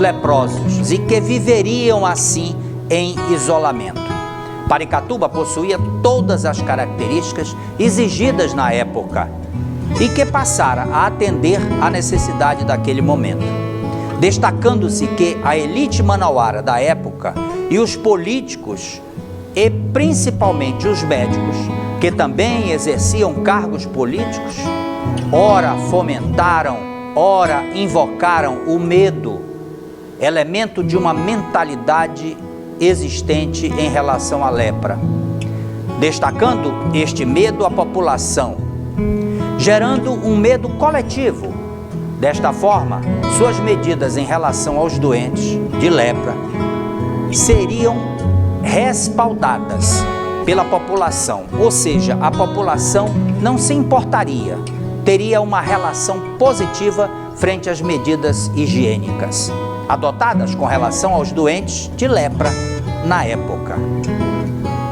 leprosos e que viveriam assim em isolamento. Paricatuba possuía todas as características exigidas na época e que passara a atender à necessidade daquele momento, destacando-se que a elite manauara da época e os políticos e principalmente os médicos, que também exerciam cargos políticos, ora fomentaram, ora invocaram o medo, elemento de uma mentalidade existente em relação à lepra, destacando este medo à população, gerando um medo coletivo. Desta forma, suas medidas em relação aos doentes de lepra seriam respaldadas pela população, ou seja, a população não se importaria, teria uma relação positiva frente às medidas higiênicas adotadas com relação aos doentes de lepra na época.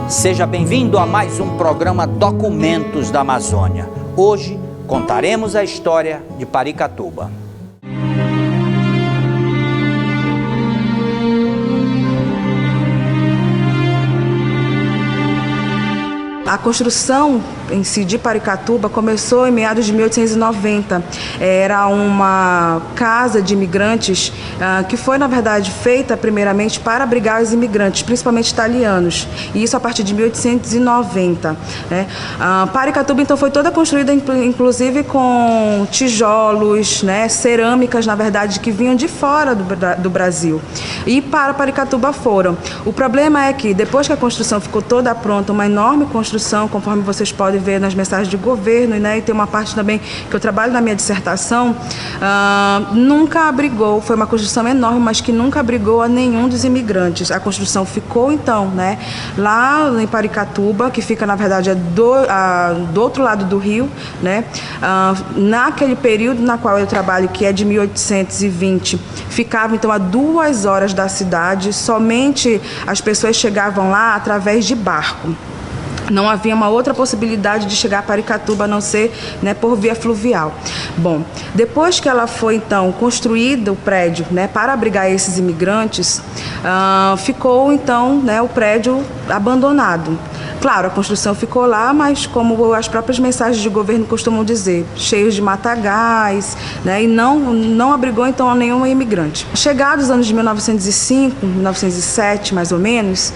Seja bem-vindo a mais um programa Documentos da Amazônia. Hoje contaremos a história de Paricatuba. A construção em si de Paricatuba começou em meados de 1890. Era uma casa de imigrantes que foi, na verdade, feita primeiramente para abrigar os imigrantes, principalmente italianos. E isso a partir de 1890. Né? Paricatuba, então, foi toda construída, inclusive, com tijolos, né, cerâmicas, na verdade, que vinham de fora do Brasil. E para Paricatuba foram. O problema é que, depois que a construção ficou toda pronta, uma enorme construção, conforme vocês podem ver nas mensagens de governo, né, e tem uma parte também que eu trabalho na minha dissertação, nunca abrigou, foi uma construção enorme, mas que nunca abrigou a nenhum dos imigrantes. A construção ficou, então, né, lá em Paricatuba, que fica, na verdade, do outro lado do rio, né, naquele período na qual eu trabalho, que é de 1820, ficava, então, a 2 horas da cidade, somente as pessoas chegavam lá através de barco. Não havia uma outra possibilidade de chegar a Paricatuba a não ser, né, por via fluvial. Bom, depois que ela foi, então, construído o prédio, né, para abrigar esses imigrantes, ficou, então, né, o prédio abandonado. Claro, a construção ficou lá, mas como as próprias mensagens de governo costumam dizer, cheios de matagais, né, e não abrigou, então, nenhum imigrante. Chegados os anos de 1905, 1907, mais ou menos,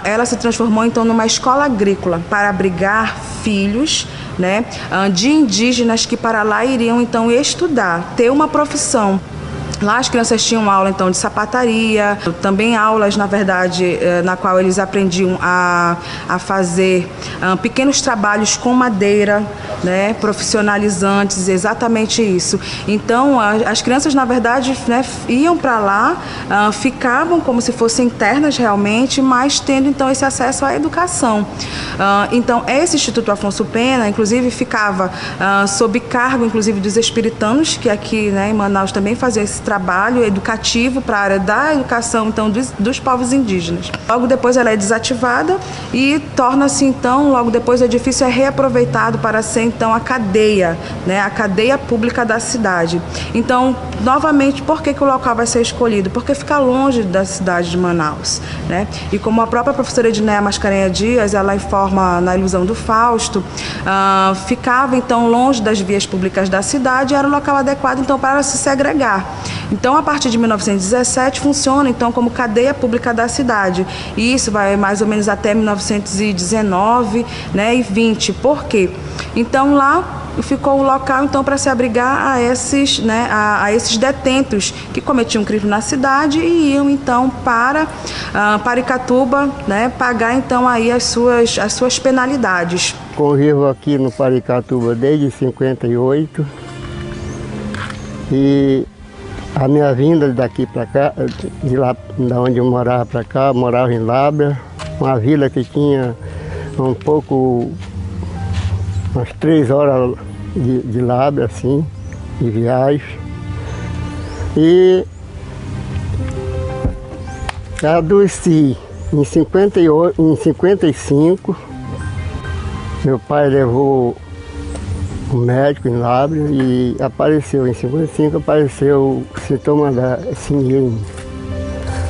ela se transformou, então, numa escola agrícola para abrigar filhos, né, de indígenas que para lá iriam, então, estudar, ter uma profissão. Lá as crianças tinham aula, então, de sapataria, também aulas, na verdade, na qual eles aprendiam a fazer pequenos trabalhos com madeira, né, profissionalizantes, exatamente isso. Então, as crianças, na verdade, né, iam para lá, ficavam como se fossem internas realmente, mas tendo, então, esse acesso à educação. Então, esse Instituto Afonso Pena, inclusive, ficava sob cargo, inclusive, dos espiritanos, que aqui, né, em Manaus também faziam esse trabalho educativo para a área da educação, então, dos povos indígenas. Logo depois ela é desativada e torna-se, então, logo depois o edifício é reaproveitado para ser, então, a cadeia, né, a cadeia pública da cidade. Então, novamente, por que o local vai ser escolhido? Porque fica longe da cidade de Manaus, né? E como a própria professora Edneia Mascarenhas Dias, ela informa na Ilusão do Fausto, ficava, então, longe das vias públicas da cidade e era o local adequado, então, para se segregar. Então, a partir de 1917, funciona, então, como cadeia pública da cidade. E isso vai mais ou menos até 1919, né, e 20. Por quê? Então, lá ficou o local, então, para se abrigar a esses, né, a esses detentos que cometiam crime na cidade e iam, então, para Paricatuba, né, pagar, então, aí as suas penalidades. Convivo aqui no Paricatuba desde 58 e a minha vinda daqui para cá, de lá da onde eu morava para cá, eu morava em Lábrea, uma vila que tinha umas 3 horas de Lábrea, assim, de viagem. E adoeci em 55, meu pai levou um médico em Lábrea e apareceu, em 55, apareceu o sintoma da síndrome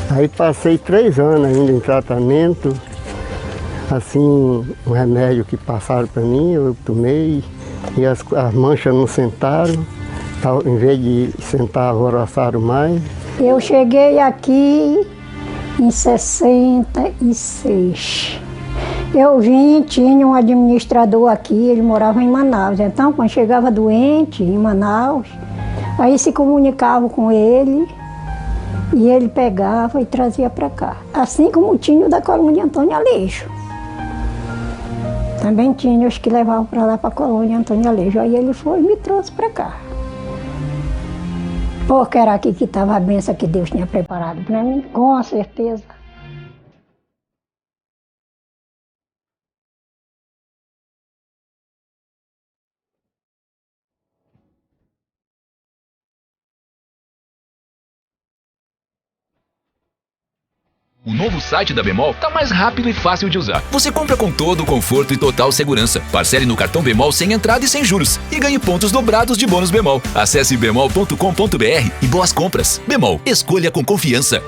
Aí passei 3 anos ainda em tratamento, assim, um remédio que passaram para mim, eu tomei, e as manchas não sentaram, em vez de sentar, alvoroçaram mais. Eu cheguei aqui em 66. Eu vim, tinha um administrador aqui, ele morava em Manaus. Então, quando chegava doente em Manaus, aí se comunicava com ele e ele pegava e trazia para cá. Assim como tinha o da colônia Antônio Aleixo. Também tinha os que levavam para lá para a colônia Antônio Aleixo. Aí ele foi e me trouxe para cá. Porque era aqui que estava a bênção que Deus tinha preparado para mim, com certeza. O novo site da Bemol tá mais rápido e fácil de usar. Você compra com todo o conforto e total segurança. Parcele no cartão Bemol sem entrada e sem juros. E ganhe pontos dobrados de bônus Bemol. Acesse bemol.com.br e boas compras. Bemol, escolha com confiança.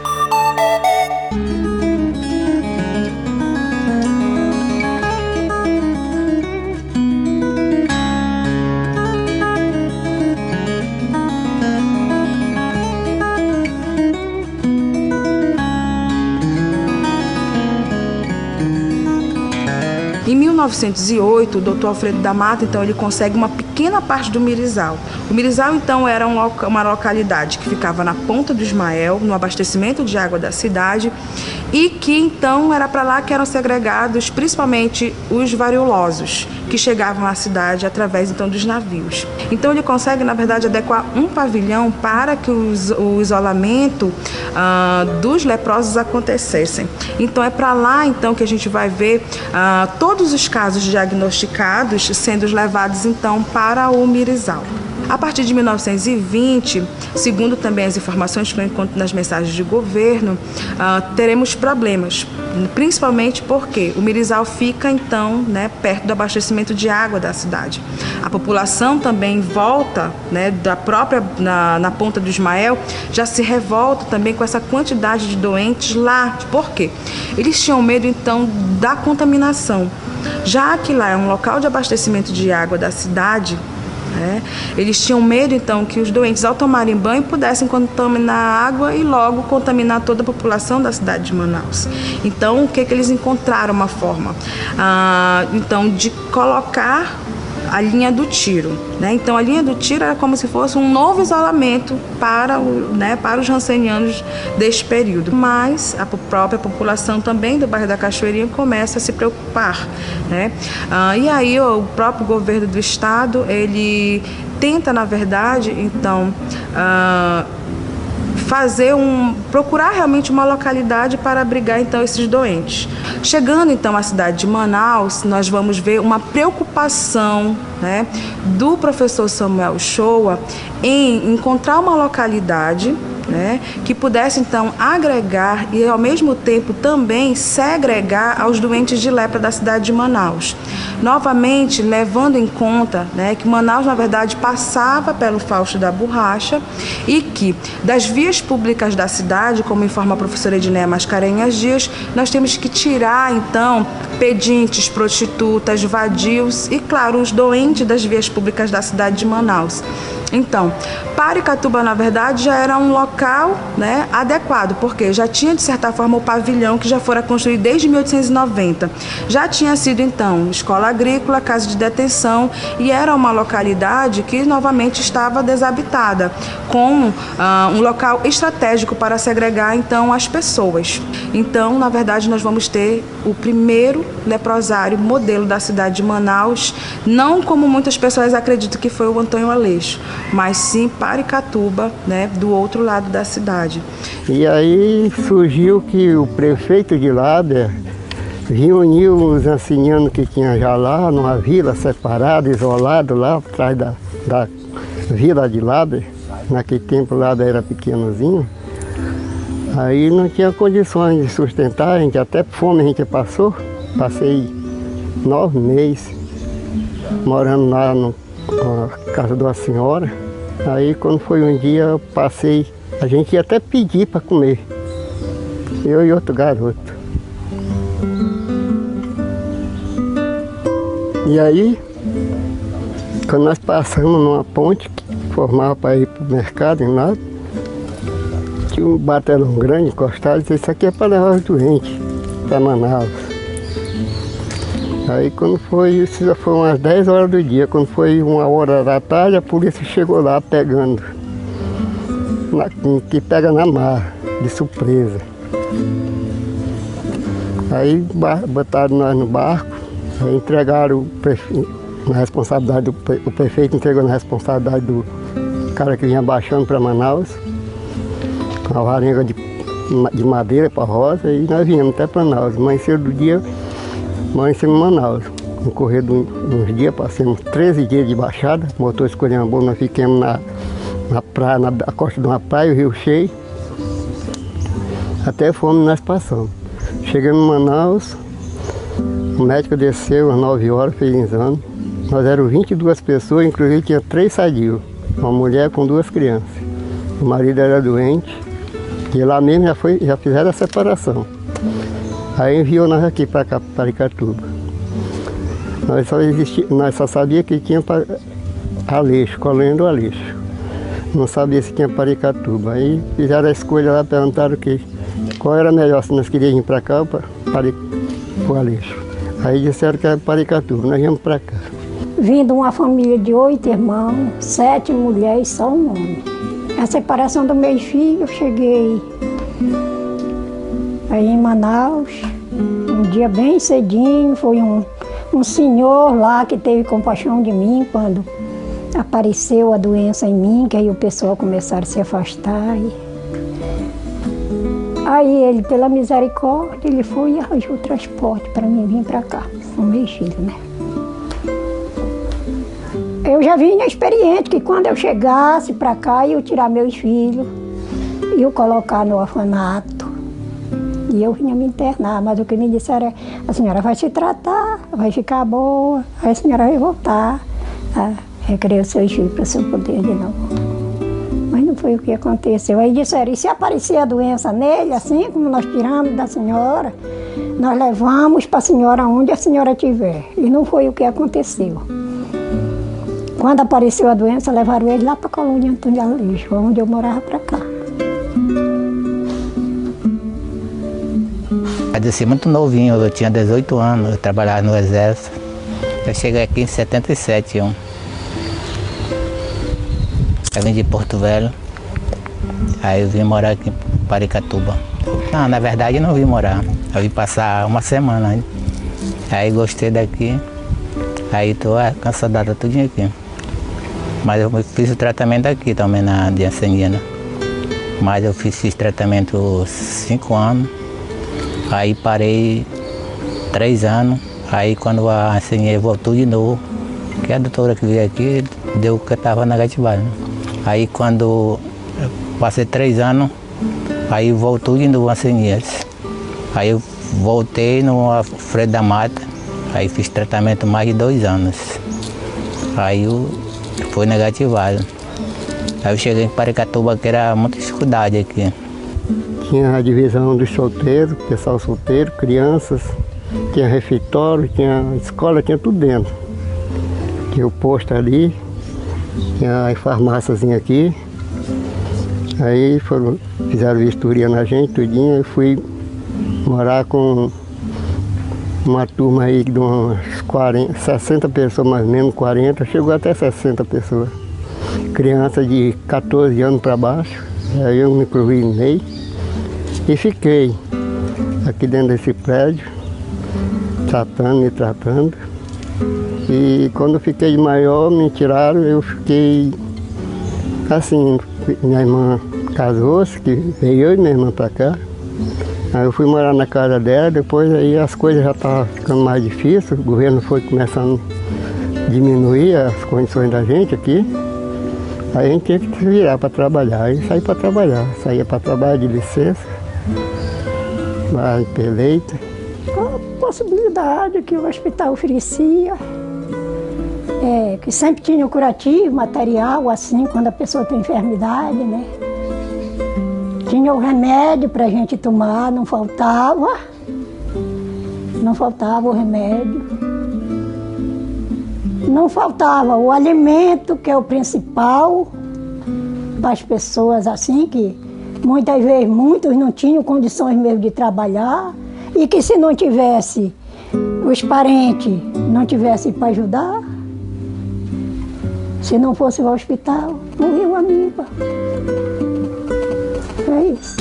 Em 1908, o Dr. Alfredo da Mata, então, ele consegue uma pequena parte do Mirizal. O Mirizal, então, era uma localidade que ficava na Ponta do Ismael, no abastecimento de água da cidade, e que, então, era para lá que eram segregados, principalmente, os variolosos, que chegavam à cidade através, então, dos navios. Então, ele consegue, na verdade, adequar um pavilhão para que o isolamento dos leprosos acontecessem. Então, é para lá, então, que a gente vai ver todos os casos diagnosticados sendo levados, então, para o Mirizal. A partir de 1920, segundo também as informações que eu encontro nas mensagens de governo, teremos problemas, principalmente porque o Mirizal fica, então, perto do abastecimento de água da cidade. A população também em volta, da própria, na Ponta do Ismael, já se revolta também com essa quantidade de doentes lá. Por quê? Eles tinham medo, então, da contaminação. Já que lá é um local de abastecimento de água da cidade, eles tinham medo, então, que os doentes, ao tomarem banho, pudessem contaminar a água e logo contaminar toda a população da cidade de Manaus. Então, o que eles encontraram? Uma forma, então, de colocar a linha do tiro. Então, a linha do tiro era como se fosse um novo isolamento para os rancenianos deste período. Mas a própria população também do bairro da Cachoeirinha começa a se preocupar. E aí o próprio governo do estado, ele tenta, na verdade, então, procurar realmente uma localidade para abrigar, então, esses doentes. Chegando, então, à cidade de Manaus, nós vamos ver uma preocupação, do professor Samuel Shoa em encontrar uma localidade, que pudesse, então, agregar e, ao mesmo tempo, também segregar aos doentes de lepra da cidade de Manaus. Novamente, levando em conta que Manaus, na verdade, passava pelo Fausto da Borracha e que, das vias públicas da cidade, como informa a professora Edneia Mascarenhas Dias, nós temos que tirar, então, pedintes, prostitutas, vadios e, claro, os doentes das vias públicas da cidade de Manaus. Então, Paricatuba, na verdade, já era um local adequado, porque já tinha, de certa forma, o pavilhão que já fora construído desde 1890. Já tinha sido, então, escola agrícola, casa de detenção, e era uma localidade que, novamente, estava desabitada, com um local estratégico para segregar, então, as pessoas. Então, na verdade, nós vamos ter o primeiro leprosário modelo da cidade de Manaus, não como muitas pessoas acreditam que foi o Antônio Aleixo, mas sim Paricatuba, do outro lado da cidade. E aí surgiu que o prefeito de Lábrea reuniu os ancianos que tinha já lá, numa vila separada, isolada, lá atrás da vila de Lábrea. Naquele tempo Lábrea era pequenozinho. Aí não tinha condições de sustentar, a gente até fome a gente passou. Passei 9 meses morando lá na casa de uma senhora. Aí quando foi um dia eu passei, a gente ia até pedir para comer. Eu e outro garoto. E aí, quando nós passamos numa ponte que formava para ir para o mercado, em lá, tinha um batelão grande encostado e disse, isso aqui é para levar os doentes para Manaus. Aí quando foi, isso já foi umas 10 horas do dia, quando foi 1h da tarde, a polícia chegou lá pegando, que pega na mar, de surpresa. Aí botaram nós no barco, aí entregaram na responsabilidade, o prefeito entregou na responsabilidade do cara que vinha baixando para Manaus, com a varenga de madeira para roça, e nós viemos até para Manaus. Amanheceu do dia, amanhecemos em Manaus. No correr de uns dias, passamos 13 dias de baixada, o motor escolheu uma boa, nós ficamos na praia, na costa de uma praia, o rio cheio, até fomos nós passamos. Chegamos em Manaus, o médico desceu às 9 horas, fez exame. Nós éramos 22 pessoas, inclusive tinha 3 sadios, uma mulher com 2 crianças. O marido era doente, e lá mesmo já fizeram a separação. Aí enviou nós aqui para cá, para Paracatuba. Nós só sabíamos que tinha Aleixo, Colônia do Aleixo. Não sabia se tinha Paracatuba. Aí fizeram a escolha lá, perguntaram qual era melhor, se nós queríamos ir para cá ou para o Aleixo. Aí disseram que era Paracatuba, nós viemos para cá. Vim de uma família de 8 irmãos, 7 mulheres e só um homem. A separação do meu filho, eu cheguei aí em Manaus, um dia bem cedinho, foi um senhor lá que teve compaixão de mim quando apareceu a doença em mim, que aí o pessoal começaram a se afastar. Aí ele, pela misericórdia, ele foi e arranjou o transporte para mim vir para cá, com meu filho, né? Eu já vinha experiente que quando eu chegasse para cá, eu tirar meus filhos, eu colocar no orfanato, e eu vinha me internar, mas o que me disseram é, a senhora vai se tratar, vai ficar boa, aí a senhora vai voltar a requerer os seus filhos para o seu poder de novo. Mas não foi o que aconteceu. Aí disseram, e se aparecer a doença nele, assim como nós tiramos da senhora, nós levamos para a senhora onde a senhora estiver. E não foi o que aconteceu. Quando apareceu a doença, levaram ele lá para a colônia Antônio de Aleixo, onde eu morava para cá. Eu desci muito novinho, eu tinha 18 anos, eu trabalhava no Exército. Eu cheguei aqui em 77. Eu vim de Porto Velho, aí eu vim morar aqui em Paracatuba. Não, na verdade eu não vim morar, eu vim passar uma semana. Aí gostei daqui, aí estou com essa data tudinho aqui. Mas eu fiz o tratamento aqui também na Diacenina. Mas eu fiz tratamento 5 anos, aí parei 3 anos, aí quando a Diacenina voltou de novo, que a doutora que veio aqui deu que eu estava negativado. Aí quando eu passei 3 anos, aí voltou de novo a Diacenina. Aí eu voltei no Alfredo da Mata, aí fiz tratamento mais de 2 anos. Aí foi negativado. Aí eu cheguei em Paracatuba, que era muita dificuldade aqui. Tinha a divisão dos solteiros, pessoal solteiro, crianças, tinha refeitório, tinha escola, tinha tudo dentro. Tinha o posto ali, tinha a farmáciazinha aqui. Aí fizeram vistoria na gente, tudinho, eu fui morar com uma turma aí de umas 60 pessoas, mais ou menos 40, chegou até 60 pessoas. Criança de 14 anos para baixo, aí eu me provinei e fiquei aqui dentro desse prédio, me tratando. E quando eu fiquei maior, me tiraram, eu fiquei assim, minha irmã casou-se, que veio eu e minha irmã para cá. Aí eu fui morar na casa dela, depois aí as coisas já estavam ficando mais difíceis, o governo foi começando a diminuir as condições da gente aqui. Aí a gente tinha que se virar para trabalhar, aí saí para trabalhar, saía para trabalhar de licença, lá em Peleita. A possibilidade que o hospital oferecia, que sempre tinha o curativo, material, assim, quando a pessoa tem enfermidade, né? Tinha o remédio para a gente tomar, não faltava. Não faltava o remédio. Não faltava o alimento, que é o principal para as pessoas assim, que muitas vezes muitos não tinham condições mesmo de trabalhar e que se não tivesse os parentes, não tivessem para ajudar, se não fosse ao hospital, morria o amigo. É isso.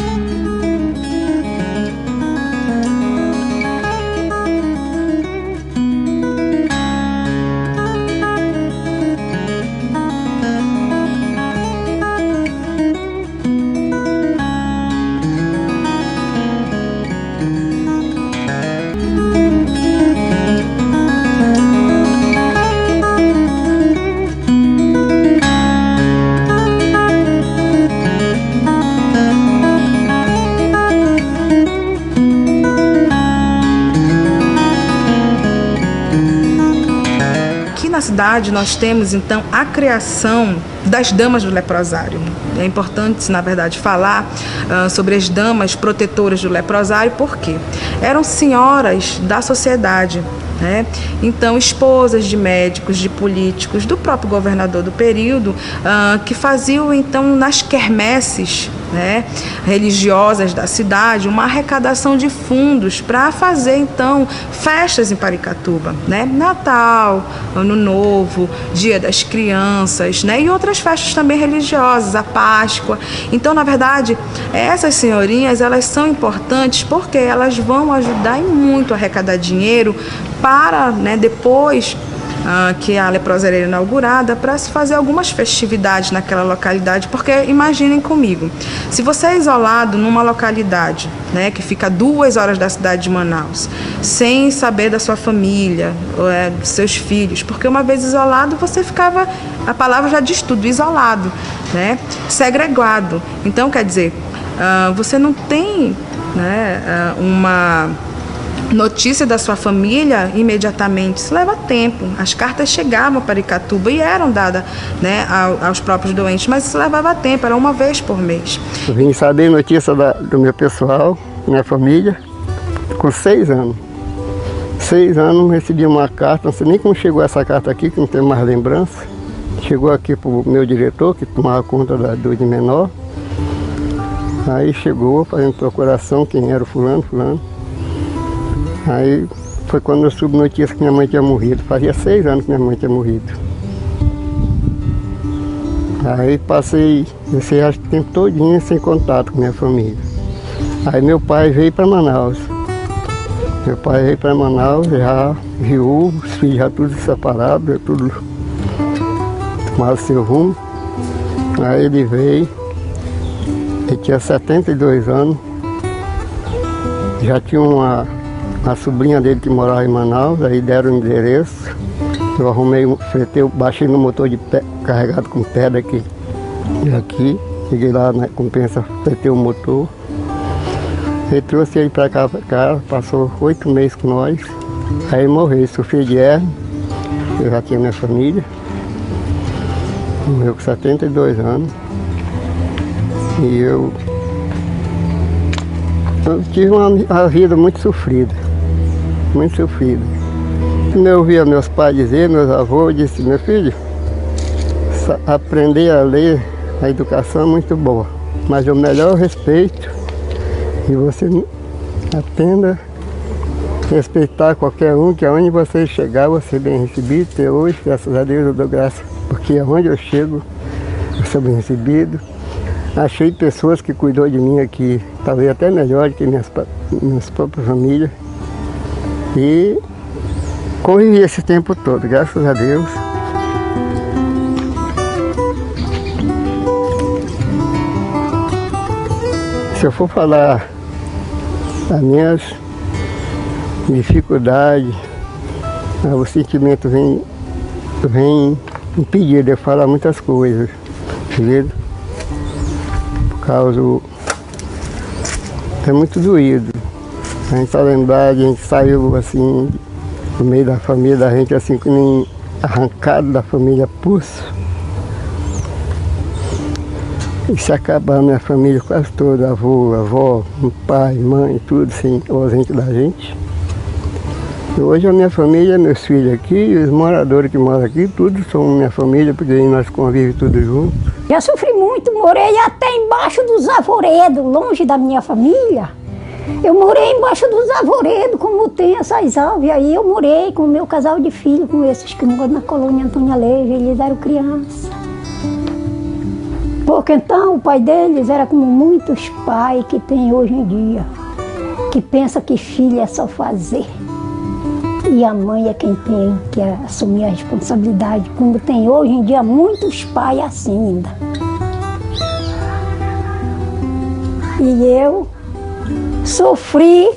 Na cidade nós temos então a criação das damas do leprosário. É importante, na verdade, falar sobre as damas protetoras do leprosário, porque eram senhoras da sociedade, né? Então, esposas de médicos, de políticos, do próprio governador do período, que faziam então nas quermesses, né, religiosas da cidade, uma arrecadação de fundos para fazer então festas em Paricatuba, né? Natal, Ano Novo, Dia das Crianças, né? E outras festas também religiosas, a Páscoa. Então, na verdade, essas senhorinhas, elas são importantes porque elas vão ajudar e muito a arrecadar dinheiro para, né, depois que a leprosaria era inaugurada, para se fazer algumas festividades naquela localidade, porque imaginem comigo, se você é isolado numa localidade, né, que fica a 2 horas da cidade de Manaus, sem saber da sua família, dos seus filhos, porque uma vez isolado você ficava, a palavra já diz tudo, isolado, né, segregado. Então, quer dizer, você não tem, né, uma notícia da sua família imediatamente. Isso leva tempo. As cartas chegavam para Paricatuba e eram dadas, né, aos próprios doentes, mas isso levava tempo, era uma vez por mês. Eu vim saber notícia do meu pessoal, minha família, com 6 anos. 6 anos recebi uma carta, não sei nem como chegou essa carta aqui, que não tenho mais lembrança. Chegou aqui para o meu diretor, que tomava conta do de menor. Aí chegou fazendo procuração, quem era o fulano. Aí foi quando eu soube notícia que minha mãe tinha morrido. Fazia 6 anos que minha mãe tinha morrido. Aí passei esse resto do tempo todinho sem contato com minha família. Aí meu pai veio para Manaus. Meu pai veio para Manaus, já viúvo, os filhos já tudo separados, já tudo tomado seu rumo. Aí ele veio, ele tinha 72 anos, já tinha a sobrinha dele que morava em Manaus, aí deram o endereço. Eu arrumei, baixei no motor de pé, carregado com pedra aqui. Cheguei lá na compensa, fretei o motor. Ele trouxe ele para cá, passou 8 meses com nós. Aí morreu, sofri de hernia, eu já tinha minha família. Morreu com 72 anos. E eu tive uma vida muito sofrida. Muito sofrido. Quando eu ouvia meus pais dizer, meus avós, disse, meu filho, aprender a ler, a educação é muito boa, mas o melhor respeito, e você aprenda a respeitar qualquer um, que aonde você chegar, você é bem recebido. Até hoje, graças a Deus, eu dou graça, porque aonde eu chego, eu sou bem recebido. Achei pessoas que cuidou de mim aqui, talvez até melhor do que minhas próprias famílias. E convivi esse tempo todo, graças a Deus. Se eu for falar das minhas dificuldades, o sentimento vem impedir de eu falar muitas coisas, entendeu? Por causa é muito doído. A gente só lembrar, a gente saiu assim, no meio da família da gente, assim, que nem arrancado da família pulso. E se acabar minha família quase toda, avô, avó, pai, mãe, tudo assim, ausente da gente. E hoje a minha família, meus filhos aqui, e os moradores que moram aqui, tudo são minha família, porque nós convivemos tudo junto. Já sofri muito, morei até embaixo dos arvoredos, longe da minha família. Eu morei embaixo dos arvoredos, como tem essas árvores. Aí eu morei com o meu casal de filhos, com esses que moram na colônia Antônia Leiva, eles eram crianças. Porque então o pai deles era como muitos pais que tem hoje em dia, que pensa que filho é só fazer. E a mãe é quem tem que assumir a responsabilidade, como tem hoje em dia muitos pais assim ainda. E eu sofri,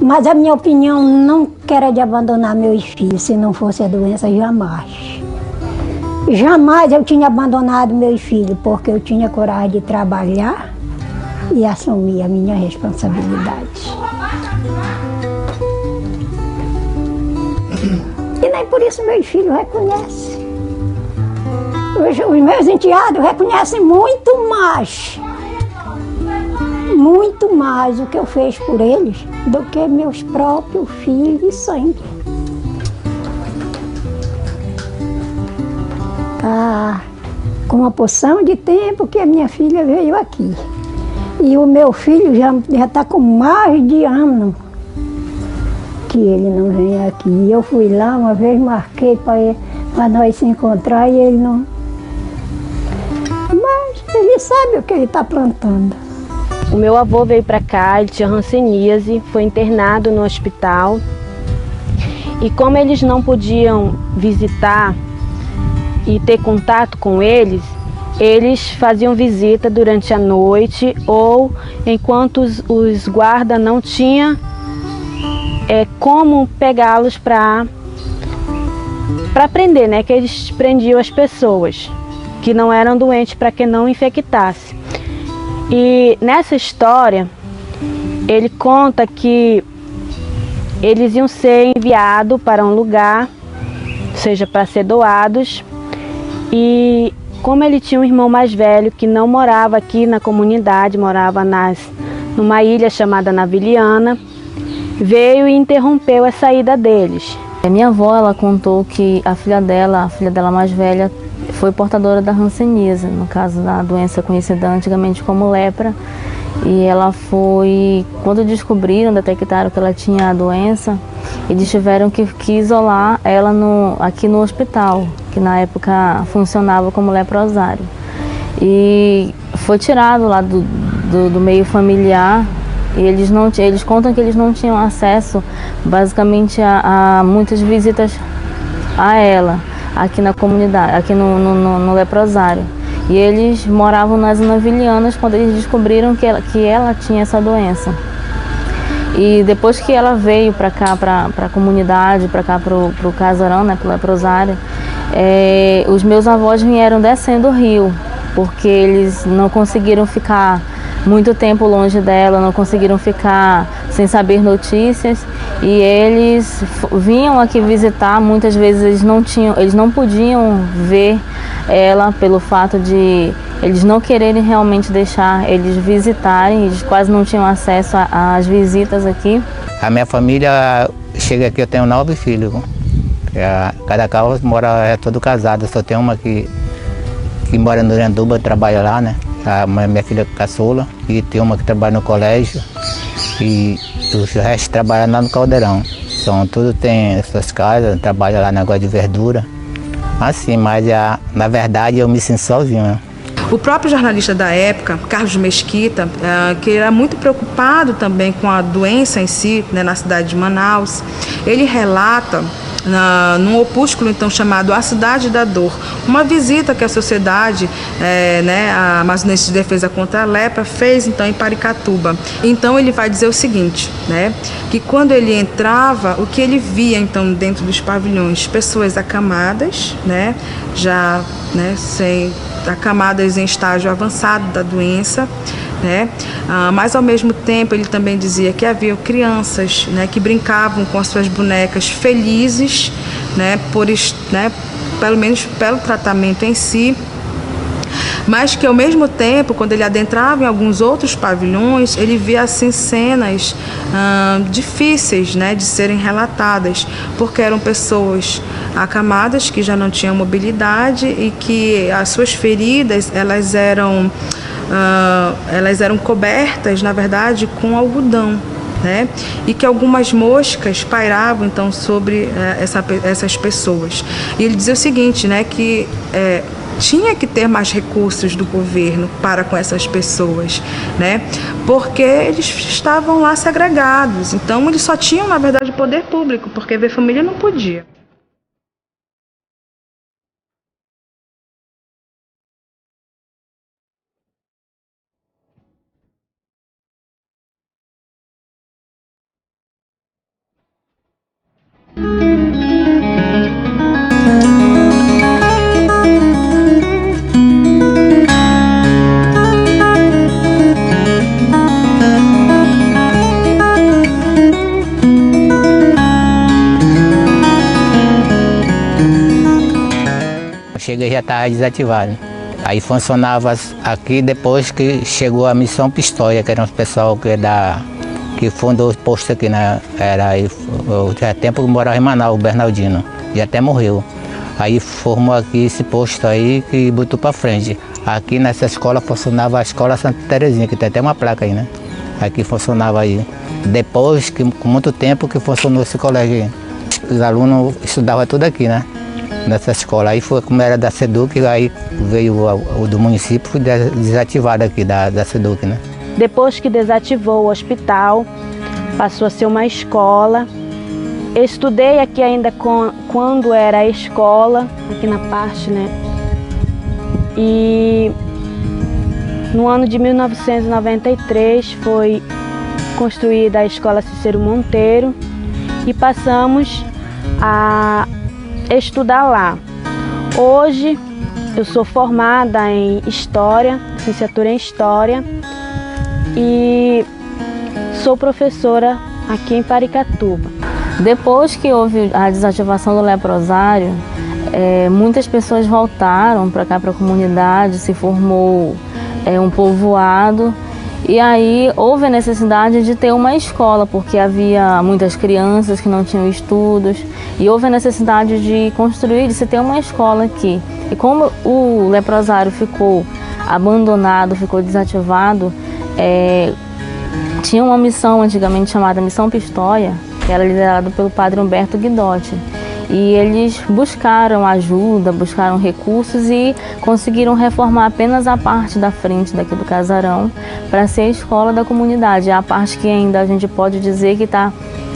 mas a minha opinião não era de abandonar meus filhos, se não fosse a doença, jamais. Jamais eu tinha abandonado meus filhos, porque eu tinha coragem de trabalhar e assumir a minha responsabilidade. E nem por isso meus filhos reconhecem. Os meus enteados reconhecem muito mais o que eu fiz por eles do que meus próprios filhos de sangue. Com uma porção de tempo que a minha filha veio aqui. E o meu filho já está com mais de ano que ele não vem aqui. Eu fui lá uma vez, marquei para nós se encontrar e ele não. Mas ele sabe o que ele está plantando. O meu avô veio para cá, ele tinha hanseníase, foi internado no hospital. E como eles não podiam visitar e ter contato com eles faziam visita durante a noite ou enquanto os guardas não tinham como pegá-los para prender, né? Que eles prendiam as pessoas que não eram doentes para que não infectasse. E nessa história, ele conta que eles iam ser enviados para um lugar, seja para ser doados, e como ele tinha um irmão mais velho que não morava aqui na comunidade, morava numa ilha chamada Naviliana, veio e interrompeu a saída deles. A minha avó, ela contou que a filha dela mais velha, foi portadora da hanseníase, no caso da doença conhecida antigamente como lepra. E ela foi, quando descobriram, detectaram que ela tinha a doença, eles tiveram que isolar ela aqui no hospital, que na época funcionava como leprosário. E foi tirado lá do meio familiar. E eles contam que eles não tinham acesso, basicamente, a muitas visitas a ela, aqui na comunidade, aqui no leprosário. E eles moravam nas Navilianas quando eles descobriram que ela tinha essa doença. E depois que ela veio para cá, para a comunidade, para cá, para o casarão, né, para o leprosário, os meus avós vieram descendo o rio, porque eles não conseguiram ficar muito tempo longe dela, não conseguiram ficar sem saber notícias, e eles vinham aqui visitar. Muitas vezes eles não podiam ver ela pelo fato de eles não quererem realmente deixar eles visitarem, eles quase não tinham acesso às visitas aqui. A minha família chega aqui, eu tenho 9 filhos. Cada casal mora todo casado, só tem uma que mora no Iranduba, trabalha lá, né? A minha filha caçula, e tem uma que trabalha no colégio, e os restos trabalham lá no Caldeirão. Tudo tem suas casas, trabalha lá na negócio de verdura. Assim, mas na verdade eu me sinto sozinho, né? O próprio jornalista da época, Carlos Mesquita, que era muito preocupado também com a doença em si, né, na cidade de Manaus, ele relata num opúsculo então chamado A Cidade da Dor, uma visita que a sociedade, a Amazonense de Defesa contra a Lepra, fez então em Paricatuba. Então ele vai dizer o seguinte, né, que quando ele entrava, o que ele via então dentro dos pavilhões, pessoas acamadas, né, já, né, acamadas em estágio avançado da doença, né? Mas ao mesmo tempo ele também dizia que havia crianças, né, que brincavam com as suas bonecas felizes, né, pelo menos pelo tratamento em si, mas que ao mesmo tempo, quando ele adentrava em alguns outros pavilhões, ele via assim cenas difíceis, né, de serem relatadas, porque eram pessoas acamadas que já não tinham mobilidade e que as suas feridas elas eram cobertas, na verdade, com algodão, né? E que algumas moscas pairavam então sobre essas pessoas. E ele dizia o seguinte, né, que tinha que ter mais recursos do governo para com essas pessoas, né? Porque eles estavam lá segregados. Então eles só tinham, na verdade, poder público, porque ver família não podia. Cheguei já estava desativado. Aí funcionava aqui depois que chegou a Missão Pistoia, que era um pessoal que fundou o posto aqui, né? Tinha tempo que morava em Manaus, o Bernardino, e até morreu. Aí formou aqui esse posto aí que botou para frente. Aqui nessa escola funcionava a Escola Santa Terezinha, que tem até uma placa aí, né? Aqui funcionava aí. Depois, com muito tempo que funcionou esse colégio aí. Os alunos estudavam tudo aqui, né? Nessa escola. Aí foi como era da SEDUC, aí veio o do município, foi desativado aqui da SEDUC, né? Depois que desativou o hospital, passou a ser uma escola. Eu estudei aqui ainda quando era a escola, aqui na parte, né? E no ano de 1993 foi construída a Escola Cícero Monteiro e passamos a estudar lá. Hoje eu sou formada em História, licenciatura em História, e sou professora aqui em Paricatuba. Depois que houve a desativação do leprosário, muitas pessoas voltaram para cá, para a comunidade, se formou um povoado, e aí houve a necessidade de ter uma escola, porque havia muitas crianças que não tinham estudos, e houve a necessidade de construir, de se ter uma escola aqui. E como o leprosário ficou abandonado, ficou desativado, tinha uma missão antigamente chamada Missão Pistoia, que era liderada pelo padre Humberto Guidotti. E eles buscaram ajuda, buscaram recursos e conseguiram reformar apenas a parte da frente daqui do casarão para ser a escola da comunidade. A parte que ainda a gente pode dizer que está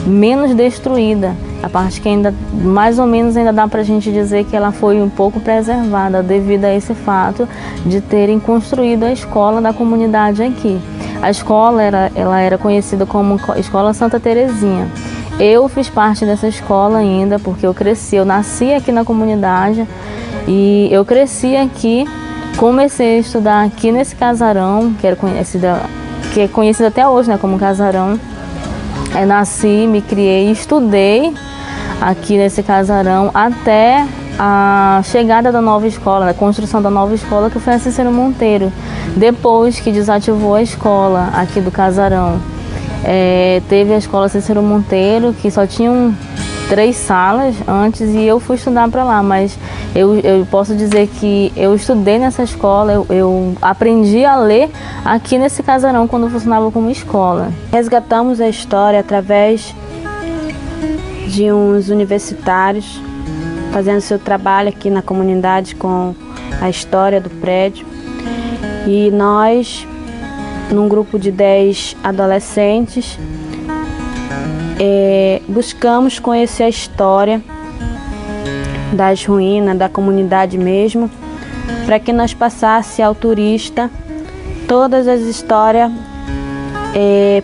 menos destruída, a parte que ainda mais ou menos ainda dá para a gente dizer que ela foi um pouco preservada devido a esse fato de terem construído a escola da comunidade aqui. A escola ela era conhecida como Escola Santa Terezinha. Eu fiz parte dessa escola ainda, porque eu nasci aqui na comunidade e eu cresci aqui, comecei a estudar aqui nesse casarão, que é conhecido até hoje, né, como casarão. Nasci, me criei, estudei aqui nesse casarão até a chegada da nova escola, a construção da nova escola, que foi a Cícero Monteiro, depois que desativou a escola aqui do casarão. Teve a escola Cícero Monteiro, que só tinham 3 salas antes, e eu fui estudar para lá, mas eu posso dizer que eu estudei nessa escola, eu aprendi a ler aqui nesse casarão quando funcionava como escola. Resgatamos a história através de uns universitários fazendo seu trabalho aqui na comunidade com a história do prédio, e nós, num grupo de 10 adolescentes, buscamos conhecer a história das ruínas, da comunidade mesmo, para que nós passasse ao turista todas as histórias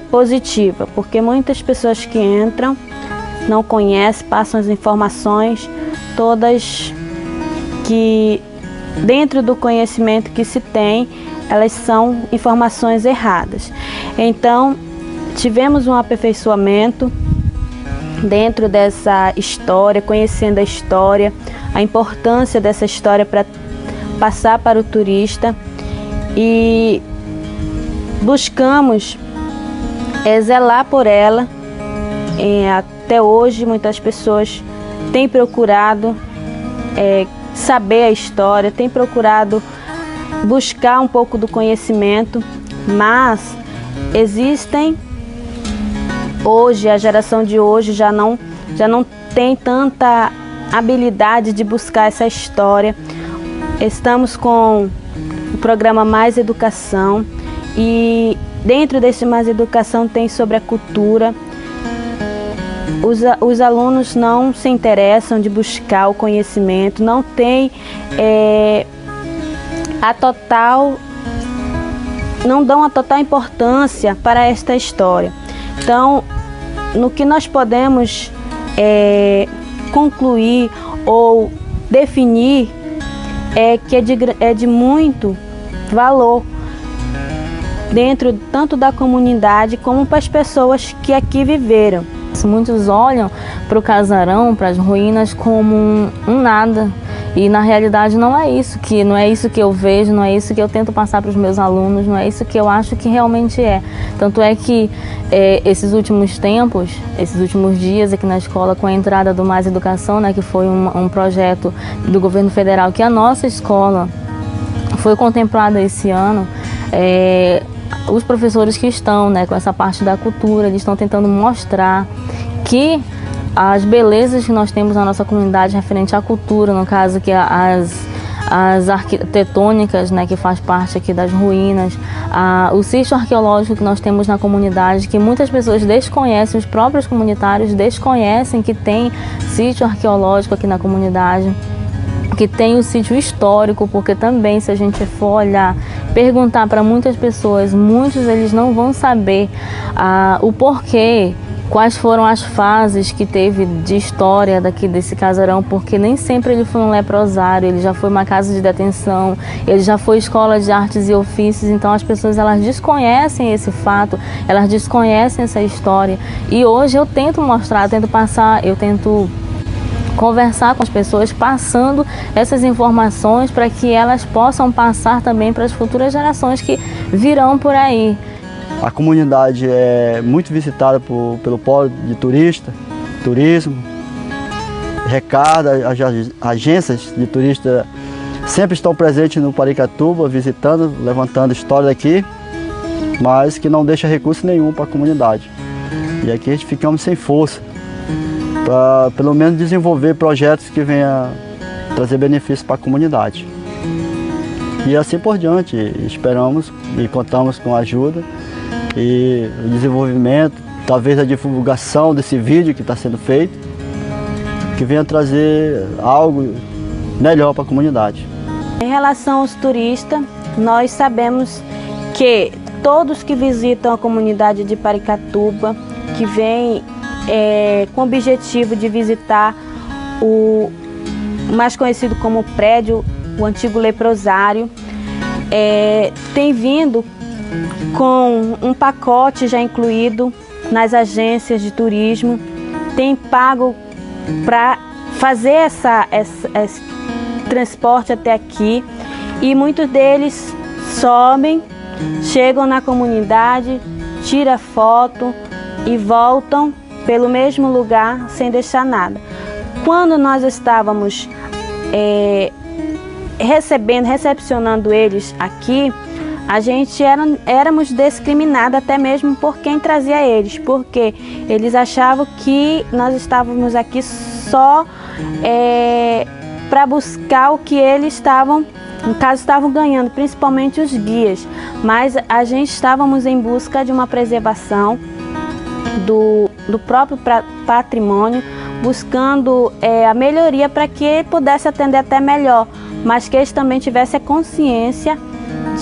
positivas, porque muitas pessoas que entram não conhecem, passam as informações todas que, dentro do conhecimento que se tem, elas são informações erradas. Então, tivemos um aperfeiçoamento dentro dessa história, conhecendo a história, a importância dessa história para passar para o turista. e buscamos zelar por ela. Até hoje muitas pessoas têm procurado saber a história, têm procurado buscar um pouco do conhecimento, mas existem hoje, a geração de hoje já não tem tanta habilidade de buscar essa história. Estamos com o programa Mais Educação e dentro desse Mais Educação tem sobre a cultura. Os alunos não se interessam de buscar o conhecimento, não tem não dão a total importância para esta história. Então, no que nós podemos concluir ou definir que é de muito valor dentro tanto da comunidade como para as pessoas que aqui viveram. Muitos olham para o casarão, para as ruínas como um nada. E na realidade não é isso que eu vejo, não é isso que eu tento passar para os meus alunos, não é isso que eu acho que realmente é. Tanto é que esses últimos tempos, esses últimos dias aqui na escola, com a entrada do Mais Educação, né, que foi um projeto do governo federal, que a nossa escola foi contemplada esse ano, os professores que estão, né, com essa parte da cultura, eles estão tentando mostrar que as belezas que nós temos na nossa comunidade referente à cultura, no caso que as arquitetônicas, né, que faz parte aqui das ruínas, o sítio arqueológico que nós temos na comunidade, que muitas pessoas desconhecem, os próprios comunitários desconhecem que tem sítio arqueológico aqui na comunidade, que tem o sítio histórico, porque também, se a gente for olhar, perguntar para muitas pessoas, muitos eles não vão saber o porquê, quais foram as fases que teve de história desse casarão, porque nem sempre ele foi um leprosário, ele já foi uma casa de detenção, ele já foi escola de artes e ofícios. Então as pessoas elas desconhecem esse fato, elas desconhecem essa história. E hoje eu tento mostrar, eu tento conversar com as pessoas, passando essas informações para que elas possam passar também para as futuras gerações que virão por aí. A comunidade é muito visitada pelo polo de turismo. Recarga, as agências de turista sempre estão presentes no Paricatuba, visitando, levantando história daqui, mas que não deixa recurso nenhum para a comunidade. E aqui a gente ficamos sem força para pelo menos desenvolver projetos que venham trazer benefícios para a comunidade. E assim por diante, esperamos e contamos com a ajuda e o desenvolvimento, talvez a divulgação desse vídeo que está sendo feito, que venha trazer algo melhor para a comunidade. Em relação aos turistas, nós sabemos que todos que visitam a comunidade de Paricatuba, que vêm com o objetivo de visitar o mais conhecido como prédio, o antigo leprosário, tem vindo com um pacote já incluído nas agências de turismo, tem pago para fazer esse transporte até aqui, e muitos deles sobem, chegam na comunidade, tiram foto e voltam pelo mesmo lugar sem deixar nada. Quando nós estávamos recepcionando eles aqui, a gente éramos discriminados até mesmo por quem trazia eles, porque eles achavam que nós estávamos aqui só para buscar o que eles estavam, no caso, estavam ganhando, principalmente os guias, mas a gente estávamos em busca de uma preservação do próprio patrimônio, buscando a melhoria para que pudesse atender até melhor, mas que eles também tivessem a consciência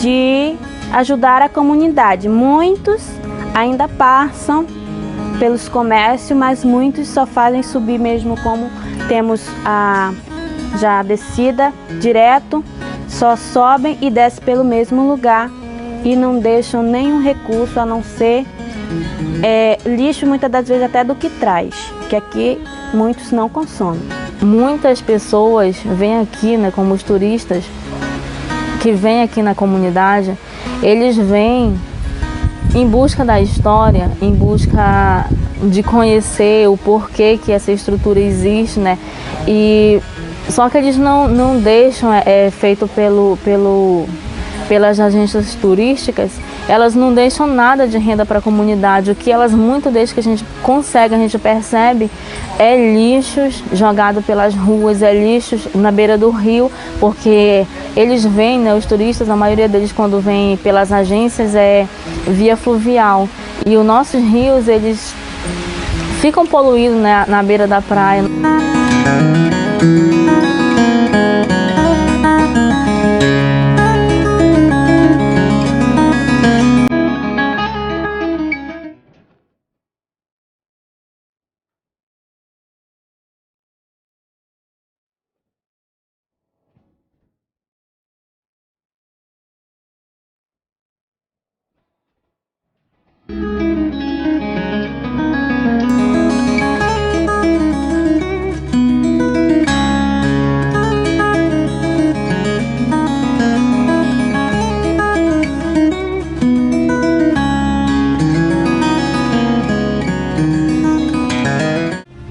de ajudar a comunidade. Muitos ainda passam pelos comércios, mas muitos só fazem subir mesmo, como temos já a descida direto, só sobem e descem pelo mesmo lugar e não deixam nenhum recurso a não ser lixo, muitas das vezes até do que traz, que aqui muitos não consomem. Muitas pessoas vêm aqui, né, como os turistas, que vêm aqui na comunidade, eles vêm em busca da história, em busca de conhecer o porquê que essa estrutura existe, né? E só que eles não deixam, feito pelas agências turísticas, elas não deixam nada de renda para a comunidade. O que elas, muito desde que a gente consegue, a gente percebe, é lixos jogados pelas ruas, é lixos na beira do rio, porque eles vêm, né, os turistas, a maioria deles quando vêm pelas agências é via fluvial. E os nossos rios, eles ficam poluídos, né, na beira da praia.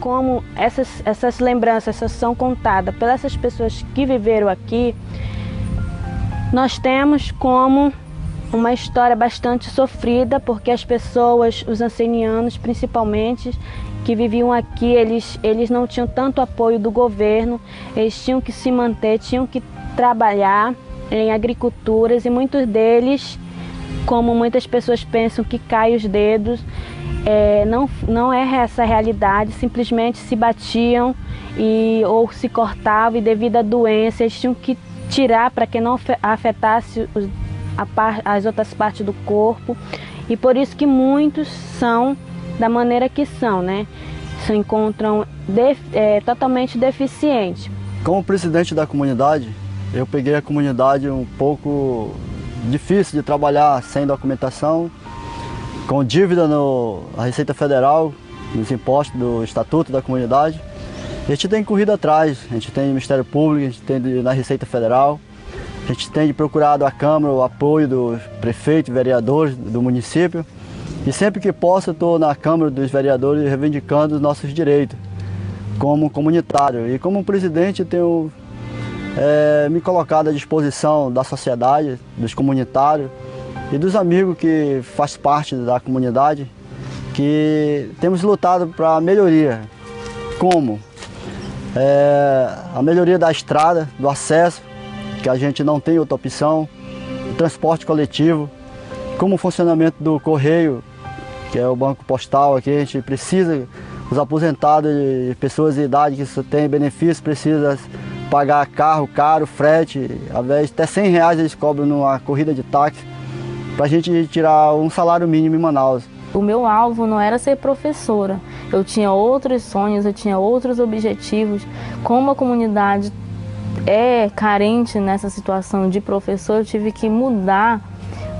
Como essas lembranças são contadas pelas pessoas que viveram aqui, nós temos como uma história bastante sofrida, porque as pessoas, os ancenianos principalmente, que viviam aqui, eles não tinham tanto apoio do governo, eles tinham que se manter, tinham que trabalhar em agriculturas, e muitos deles, como muitas pessoas pensam que cai os dedos, não é essa a realidade, simplesmente se batiam ou se cortavam, e devido à doença eles tinham que tirar para que não afetasse as outras partes do corpo, e por isso que muitos são da maneira que são, né? Se encontram totalmente deficientes. Como presidente da comunidade, eu peguei a comunidade um pouco difícil de trabalhar sem documentação, com dívida na Receita Federal, nos impostos do Estatuto da Comunidade. A gente tem corrido atrás, a gente tem no Ministério Público, a gente tem na Receita Federal, a gente tem procurado a Câmara, o apoio dos prefeitos e vereadores do município, e sempre que posso eu estou na Câmara dos Vereadores reivindicando os nossos direitos como comunitário. E como presidente tenho me colocado à disposição da sociedade, dos comunitários e dos amigos que fazem parte da comunidade, que temos lutado para a melhoria. Como? A melhoria da estrada, do acesso, que a gente não tem outra opção, o transporte coletivo, como o funcionamento do correio, que é o banco postal aqui, a gente precisa, os aposentados e pessoas de idade que só têm benefício, precisam pagar carro caro, frete, ao invés de até R$100 eles cobram numa corrida de táxi, para a gente tirar um salário mínimo em Manaus. O meu alvo não era ser professora, eu tinha outros sonhos, eu tinha outros objetivos. Como a comunidade é carente nessa situação de professor, eu tive que mudar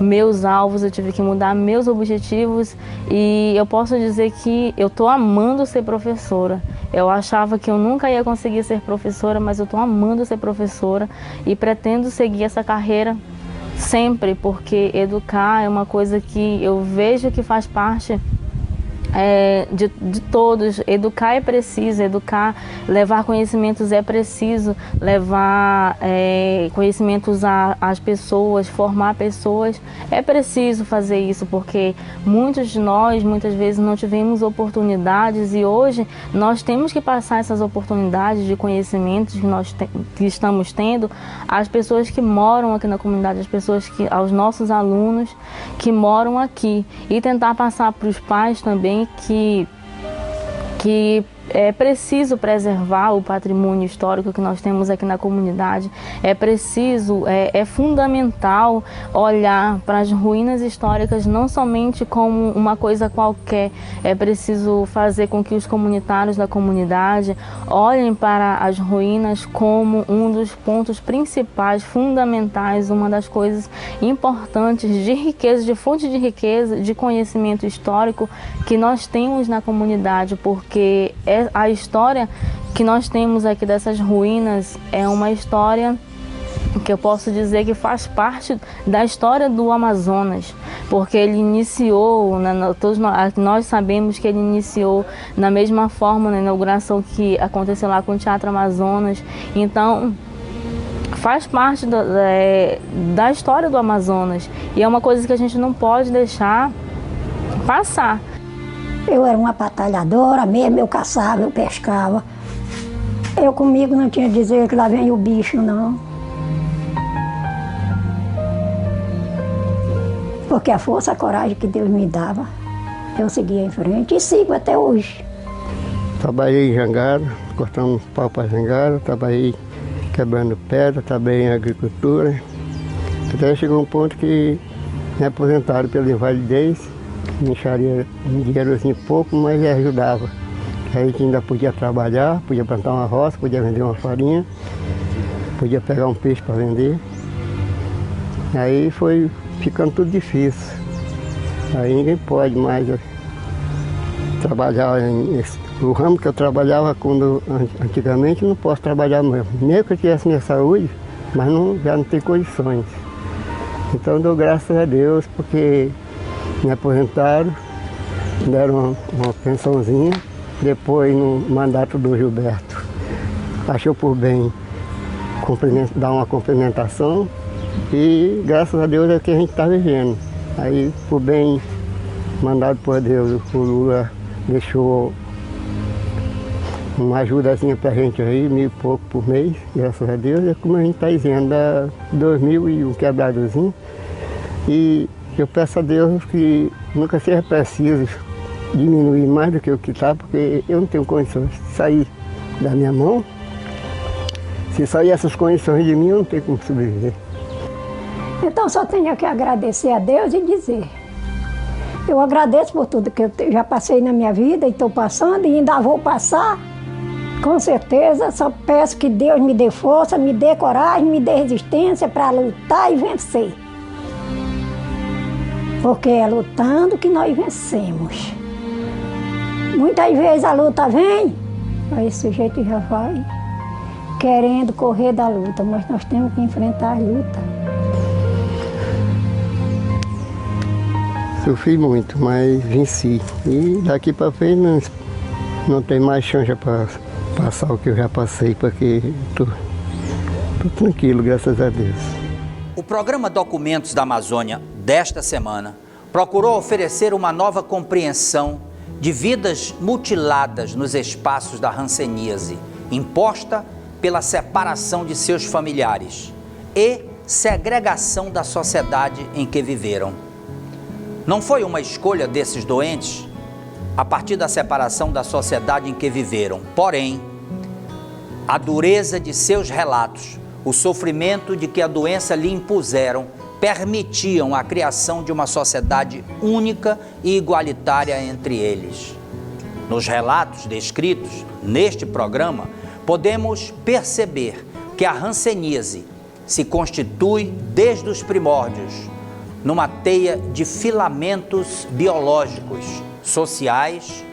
meus alvos, eu tive que mudar meus objetivos, e eu posso dizer que eu estou amando ser professora. Eu achava que eu nunca ia conseguir ser professora, mas eu estou amando ser professora e pretendo seguir essa carreira sempre, porque educar é uma coisa que eu vejo que faz parte de todos. Educar é preciso, levar conhecimentos é preciso, levar conhecimentos às pessoas, formar pessoas, é preciso fazer isso, porque muitos de nós, muitas vezes, não tivemos oportunidades, e hoje nós temos que passar essas oportunidades de conhecimentos que estamos tendo às pessoas que moram aqui na comunidade, aos nossos alunos que moram aqui, e tentar passar para os pais também que é preciso preservar o patrimônio histórico que nós temos aqui na comunidade. É preciso, é fundamental olhar para as ruínas históricas não somente como uma coisa qualquer. É preciso fazer com que os comunitários da comunidade olhem para as ruínas como um dos pontos principais, fundamentais, uma das coisas importantes de riqueza, de fonte de riqueza, de conhecimento histórico que nós temos na comunidade, porque a história que nós temos aqui dessas ruínas é uma história que eu posso dizer que faz parte da história do Amazonas, porque ele iniciou, todos nós sabemos que ele iniciou na mesma forma na inauguração que aconteceu lá com o Teatro Amazonas. Então, faz parte da história do Amazonas e é uma coisa que a gente não pode deixar passar. Eu era uma batalhadora mesmo, eu caçava, eu pescava. Eu comigo não tinha dizer que lá vem o bicho, não. Porque a força, a coragem que Deus me dava, eu seguia em frente e sigo até hoje. Trabalhei em jangada, cortando pau para jangada, trabalhei quebrando pedra, trabalhei em agricultura. Até chegou um ponto que me aposentaram pela invalidez, me enxaria um dinheirozinho pouco, mas ajudava. Aí a gente ainda podia trabalhar, podia plantar uma roça, podia vender uma farinha, podia pegar um peixe para vender. Aí foi ficando tudo difícil. Aí ninguém pode mais trabalhar. O ramo que eu trabalhava antigamente não posso trabalhar mesmo. Mesmo que eu tivesse minha saúde, mas já não tenho condições. Então eu dou graças a Deus porque me aposentaram, deram uma pensãozinha. Depois, no mandato do Gilberto, achou por bem dar uma complementação e, graças a Deus, é o que a gente está vivendo. Aí, por bem mandado por Deus, o Lula deixou uma ajudazinha para a gente aí, 1.000 e pouco por mês, graças a Deus. É como a gente está dizendo, dá 2.000 e um quebradozinho. E eu peço a Deus que nunca seja preciso diminuir mais do que o que está, porque eu não tenho condições de sair da minha mão. Se sair essas condições de mim, eu não tenho como sobreviver. Então só tenho que agradecer a Deus e dizer, eu agradeço por tudo que eu já passei na minha vida e estou passando e ainda vou passar, com certeza. Só peço que Deus me dê força, me dê coragem, me dê resistência para lutar e vencer. Porque é lutando que nós vencemos. Muitas vezes a luta vem, aí esse sujeito já vai querendo correr da luta, mas nós temos que enfrentar a luta. Sofri muito, mas venci. E daqui para frente não tem mais chance para passar o que eu já passei, porque estou tranquilo, graças a Deus. O programa Documentos da Amazônia desta semana procurou oferecer uma nova compreensão de vidas mutiladas nos espaços da hanseníase, imposta pela separação de seus familiares e segregação da sociedade em que viveram. Não foi uma escolha desses doentes a partir da separação da sociedade em que viveram, porém, a dureza de seus relatos, o sofrimento de que a doença lhe impuseram, permitiam a criação de uma sociedade única e igualitária entre eles. Nos relatos descritos neste programa, podemos perceber que a hanseníase se constitui desde os primórdios numa teia de filamentos biológicos, sociais,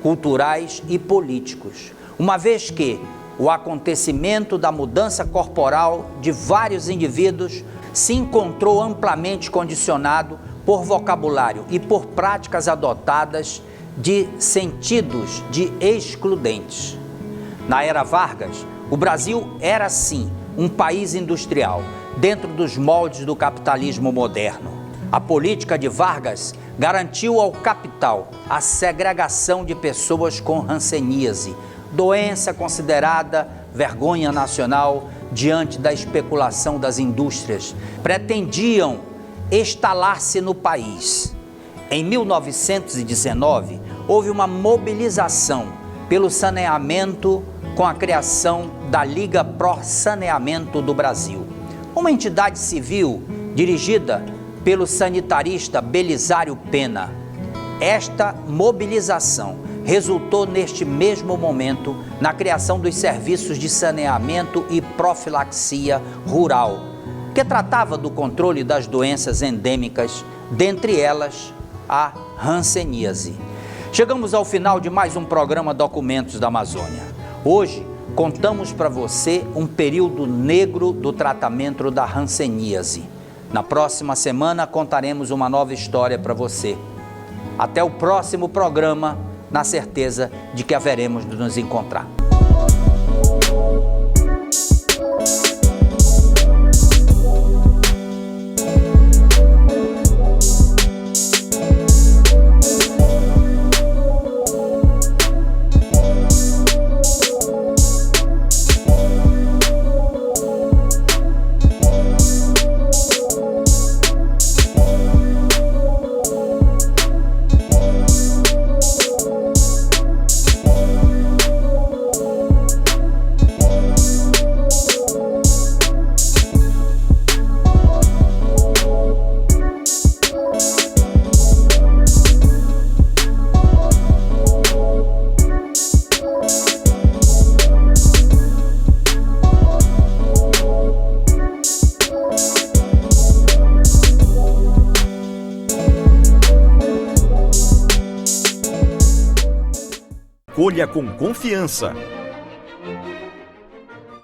culturais e políticos, uma vez que o acontecimento da mudança corporal de vários indivíduos se encontrou amplamente condicionado por vocabulário e por práticas adotadas de sentidos de excludentes. Na era Vargas, o Brasil era sim um país industrial, dentro dos moldes do capitalismo moderno. A política de Vargas garantiu ao capital a segregação de pessoas com hanseníase, doença considerada vergonha nacional diante da especulação das indústrias. Pretendiam instalar-se no país. Em 1919, houve uma mobilização pelo saneamento com a criação da Liga Pro Saneamento do Brasil, uma entidade civil dirigida pelo sanitarista Belisário Pena. Esta mobilização resultou neste mesmo momento na criação dos serviços de saneamento e profilaxia rural, que tratava do controle das doenças endêmicas, dentre elas a hanseníase. Chegamos ao final de mais um programa Documentos da Amazônia. Hoje contamos para você um período negro do tratamento da hanseníase. Na próxima semana contaremos uma nova história para você. Até o próximo programa, na certeza de que haveremos de nos encontrar. Colha com confiança.